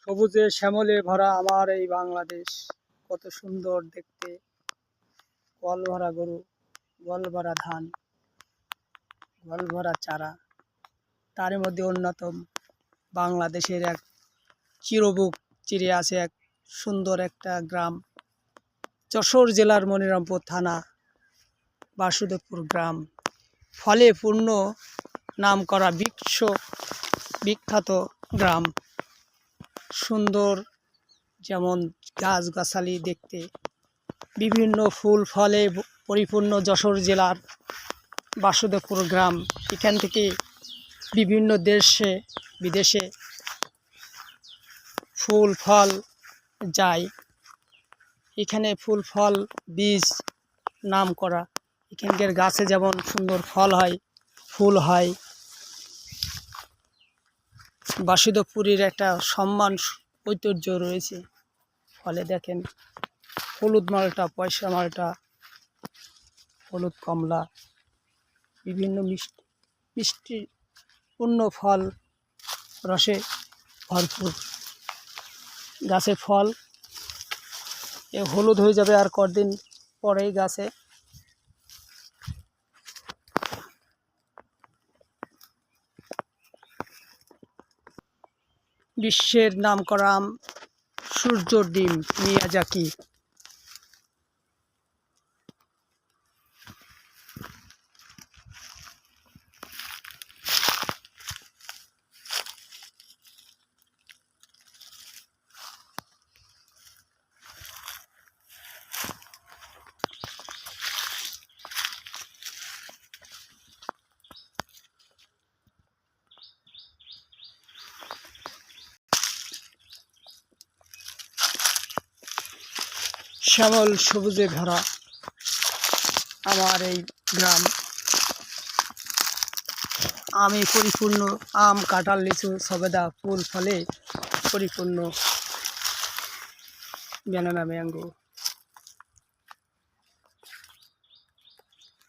সবুজে শ্যামলে ভরা আমার এই বাংলাদেশ, কত সুন্দর দেখতে। কল ভরা গরু, গল ভরা ধান, গল ভরা চারা, তার মধ্যে অন্যতম বাংলাদেশের এক চিরবুক চিরে আছে এক সুন্দর একটা গ্রাম, যশোর জেলার মনিরামপুর থানা বাসুদেবপুর গ্রাম। ফলে পূর্ণ নাম করা বিখ্যাত গ্রাম। সুন্দর যেমন গাছগাছালি দেখতে, বিভিন্ন ফুল ফলে পরিপূর্ণ যশোর জেলার বাসুদেবপুর গ্রাম। এখান থেকে বিভিন্ন দেশে বিদেশে ফুল ফল যায়। এখানে ফুল ফল বীজ নাম করা। এখানকার গাছে যেমন সুন্দর ফল হয়, ফুল হয়। বাসুদেবপুরের একটা সম্মান ঐতিহ্য রয়েছে। ফলে দেখেন হলুদ মালটা, পয়সা মালটা, হলুদ কমলা, বিভিন্ন মিষ্টিপূর্ণ ফল রসে ভরপুর। গাছে ফল এ হলুদ হয়ে যাবে আর কদিন পরেই গাছে। বিশ্বের নামকরা আম সূর্যর ডিম, মিয়াজাকি। শ্যামল সবুজে ভরা আমার এই গ্রাম। আমি পরিপূর্ণ, আম, কাঁঠাল, লিচু, সবেদা, ফুল ফলে পরিপূর্ণ, ব্যানানা, ম্যাঙ্গো।